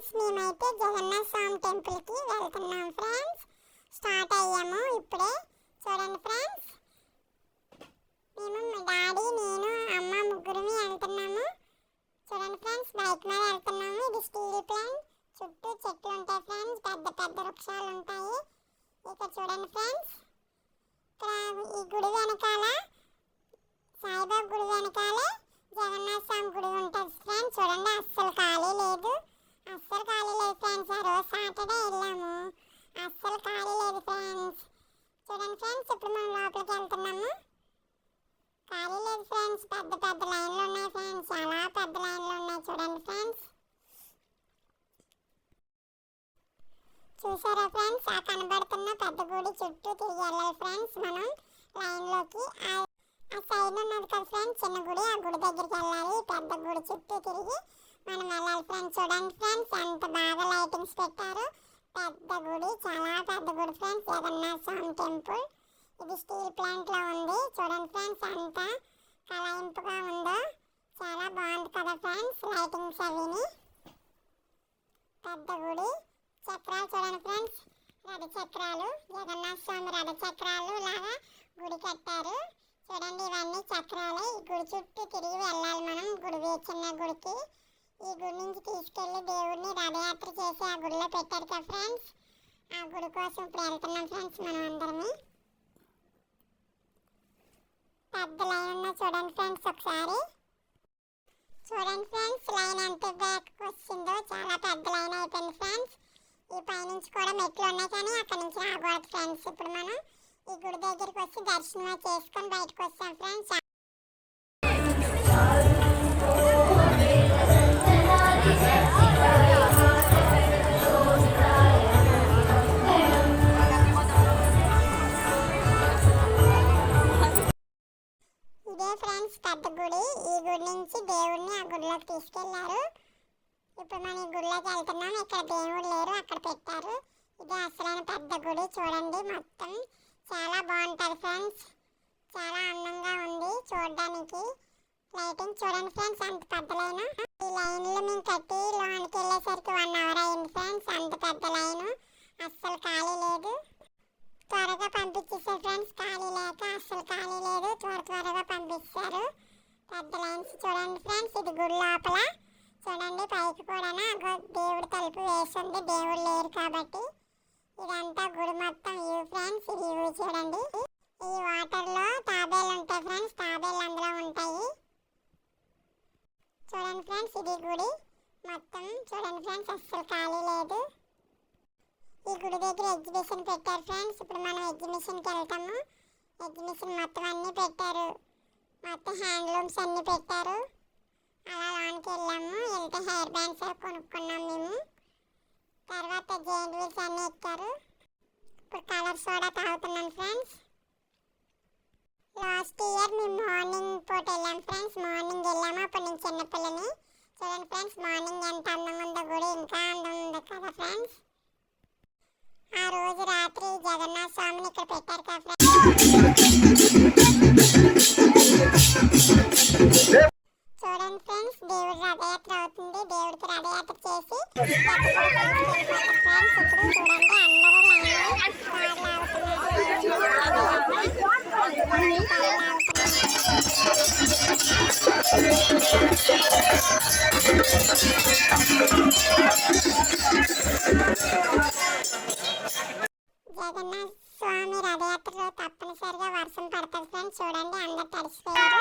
Friends, మేమైతే జగన్నాథ స్వామి టెంపుల్కి వెళ్తున్నాం ఫ్రెండ్స్. స్టార్ట్ అయ్యాము ఇప్పుడే. చూడండి ఫ్రెండ్స్, మేము మా డాడీ, నేను, అమ్మ ముగ్గురుమి వెళ్తున్నాము. చూడండి ఫ్రెండ్స్, బైక్ మీద వెళ్తున్నాము. ఇది స్టీల్ ప్లాంట్, చుట్టూ చెట్లు ఉంటాయి ఫ్రెండ్స్, పెద్ద పెద్ద వృక్షాలు ఉంటాయి. ఇక్కడ చూడండి ఫ్రెండ్స్, ఇక్కడ ఈ గుడి వెనకాల సాయిబాబా గుడి వెనకాలే జగన్నాథ స్వామి గుడి ఉంటుంది ఫ్రెండ్స్. చూడండి, అస్సలు ఖాళీ లేదు ఫ్రెండ్స్. ఆ రోజు సాటర్డే వెళ్ళాము, అస్సలు ఖాళీ లేదు ఫ్రెండ్స్. చూడండి ఫ్రెండ్స్, ఇప్పుడు మనం లోపలికి వెళ్తున్నాము. ఖాళీ లేదు ఫ్రెండ్స్, పెద్ద పెద్ద లైన్లు ఉన్నాయి ఫ్రెండ్స్, చాలా పెద్ద లైన్లు ఉన్నాయి. చూడండి ఫ్రెండ్స్, చూసారా ఫ్రెండ్స్, ఆ కనబడుతున్న పెద్ద గుడి చుట్టూ తిరిగి వెళ్ళాలి ఫ్రెండ్స్ మనం లైన్లోకి. ఆ సైడ్ ఉన్నది కదా ఫ్రెండ్స్ చిన్న గుడి, ఆ గుడి దగ్గరికి వెళ్ళాలి. పెద్ద గుడి చుట్టూ తిరిగి మనం వెళ్ళాలి ఫ్రెండ్స్. చూడండి ఫ్రెండ్స్, ఎంత బాగా లైటింగ్స్ పెట్టారు. పెద్ద గుడి, చాలా పెద్ద గుడి ఫ్రెండ్స్, జగన్నాథ స్వామి టెంపుల్. ఇది స్టీల్ ప్లాంట్లో ఉంది. చూడండి ఫ్రెండ్స్, ఎంత కళాయింపుగా ఉందో, చాలా బాగుంది కదా ఫ్రెండ్స్ లైటింగ్స్ అవిని. పెద్ద గుడి, చక్రాలు చూడండి ఫ్రెండ్స్, రథ చక్రాలు, జగన్నాథ స్వామి రథ చక్రాలు లాగా గుడి కట్టారు. చూడండి, ఇవన్నీ చక్రాలే. ఈ గుడి చుట్టూ తిరిగి వెళ్ళాలి మనం గుడి, చిన్న గుడికి. ఈ గుడి నుంచి తీసుకెళ్ళి దేవుడిని రథయాత్ర చేసి ఆ గుడిలో పెట్టారు కదా ఫ్రెండ్స్. ఆ గుడి కోసం ఇప్పుడు వెళ్తున్నాం ఫ్రెండ్స్ మనం అందరమే. పెద్ద లైన్ ఉన్నా చూడండి ఫ్రెండ్స్ ఒకసారి. చూడండి ఫ్రెండ్స్, లైన్ ఎంత బ్యాక్కి వచ్చిందో, చాలా పెద్ద లైన్ అయిపోయింది ఫ్రెండ్స్. ఈ పైనుంచి కూడా మెట్లు ఉన్నాయి కానీ అక్కడి నుంచి రాకూడదు ఫ్రెండ్స్. ఇప్పుడు మనం ఈ గుడి దగ్గరికి వచ్చి దర్శనం చేసుకొని బయటకు వస్తాం ఫ్రెండ్స్. ఇదే ఫ్రెండ్స్ పెద్ద గుడి. ఈ గుడి నుంచి దేవుడిని ఆ గుడిలోకి తీసుకెళ్లారు. ఇప్పుడు మనం ఈ గుడిలోకి వెళ్తున్నాం. ఇక్కడ దేవుడు లేరు, అక్కడ పెట్టారు. ఇది అసలైన పెద్ద గుడి. చూడండి, మొత్తం చాలా బాగుంటుంది ఫ్రెండ్స్, చాలా అందంగా ఉంది చూడడానికి. లైటింగ్ చూడండి ఫ్రెండ్స్, అంత పెద్ద లైన్. ఈ లైన్లో మేము కట్టి లోనికి వెళ్ళేసరికి 1 అవర్ అయింది ఫ్రెండ్స్. అంత పెద్ద లైన్, అస్సలు ఖాళీ లేదు. త్వరగా పంపించేసారు ఫ్రెండ్స్, ఖాళీ లేక అస్సలు ఖాళీ లేదు, త్వరగా పంపించారు. పెద్ద లైన్స్ చూడండి ఫ్రెండ్స్. ఇది గుడి లోపల చూడండి, పైకి కూడా దేవుడి తలుపు వేస్తుంది, దేవుడు లేరు కాబట్టి. ఇదంతా గుడి మొత్తం వ్యూ ఫ్రెండ్స్. ఇది వ్యూ చూడండి. ఈ వాటర్లో తాబేలు ఉంటాయి ఫ్రెండ్స్, తాబేలు అందులో ఉంటాయి. చూడండి ఫ్రెండ్స్, ఇది గుడి మొత్తం. చూడండి ఫ్రెండ్స్, అస్సలు ఖాళీ లేదు. ఈ గుడి దగ్గర ఎగ్జిబిషన్ పెట్టారు ఫ్రెండ్స్. ఇప్పుడు మనం ఎగ్జిబిషన్కి వెళ్తాము. ఎగ్జిబిషన్ మొత్తం అన్నీ పెట్టారు, మొత్తం హ్యాండ్లూమ్స్ అన్నీ పెట్టారు. అలా లోనికి వెళ్ళాము. వెళ్తే హెయిర్ బ్యాండ్స్ కొనుక్కున్నాం మేము. తర్వాత జైంట్ వీల్స్ అన్నీ ఎక్కారు. ఇప్పుడు కలర్ సోడా తాగుతున్నాం ఫ్రెండ్స్. లాస్ట్ ఇయర్ మేము మార్నింగ్ పూట వెళ్ళాం ఫ్రెండ్స్. మార్నింగ్ వెళ్ళాము, అప్పుడు నేను చిన్నపిల్లని. చూడండి ఫ్రెండ్స్, మార్నింగ్ ఎంత అందంగా ఉందో గుడి, ఇంకా అందం ఉంది కదా ఫ్రెండ్స్. ఆ రోజు రాత్రి జగన్నాథ స్వామిని ఇక్కడ పెట్టారు కదా ఫ్రెండ్స్. చూడండి ఫ్రెండ్స్, దేవుడు రథయాత్ర అవుతుంది. దేవుడికి రథయాత్ర చేసి ఫ్రెండ్స్. ఇప్పుడు చూడండి, అందరూ జగన్నాథ స్వామి రథయాత్రలో తప్పనిసరిగా వర్షం పడుతుంది ఫ్రెండ్స్. చూడండి, అందరు తడిసిపోయారు.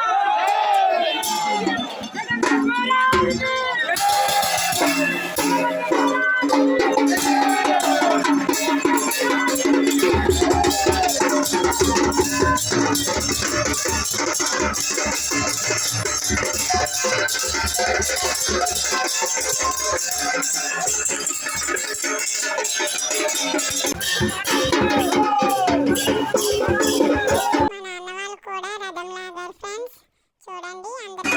మా నాన్న వాళ్ళు కూడా రథం లాగారు ఫ్రెండ్స్. చూడండి, అందరూ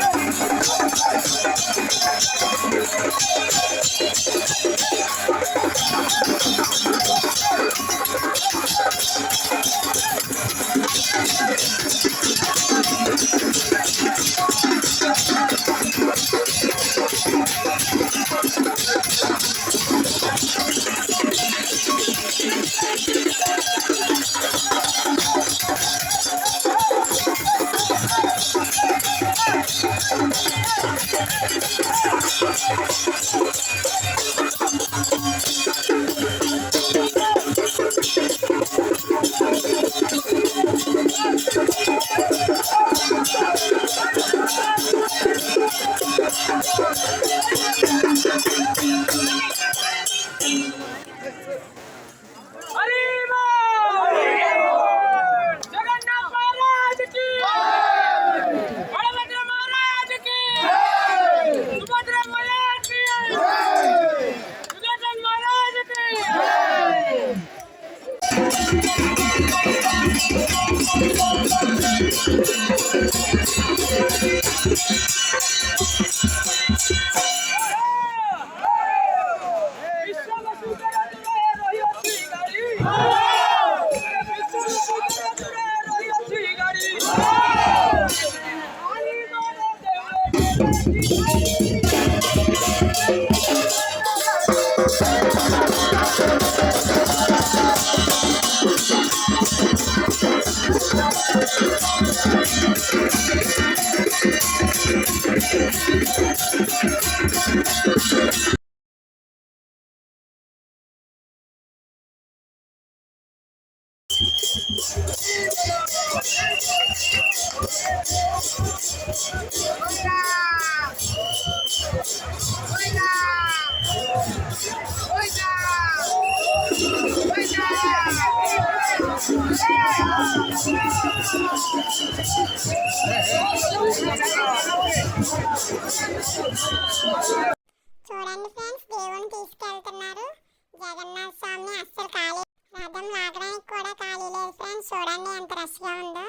చూడండి ఫ్రెండ్స్, దేవుని తీసుకెళ్తున్నారు. జగన్నాథ స్వామి అస్సలు ఖాళీ, రథం లాగడానికి కూడా ఖాళీ లేదు ఫ్రెండ్స్. చూడండి ఎంత రష్గా ఉందో.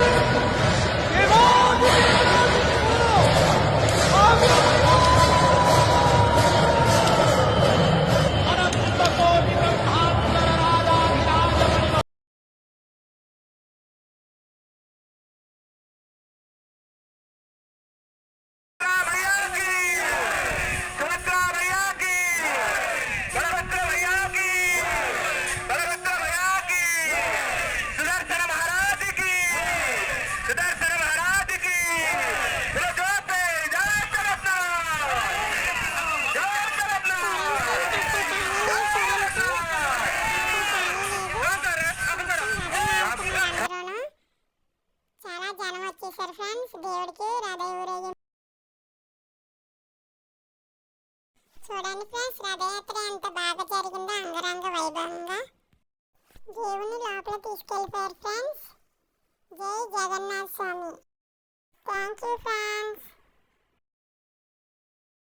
చాలా జనం వచ్చేసారు ఫ్రెండ్స్ దేవుడికి రథ ఊరేగింపు. చూడండి ఫ్రెండ్స్, రథయాత్ర ఎంత బాగా జరిగిందో అంగరంగ వైభవంగా. దేవుని లోపల తీసుకెళ్ళిపోయారు ఫ్రెండ్స్. జై జగన్నాథ స్వామి. Thank you.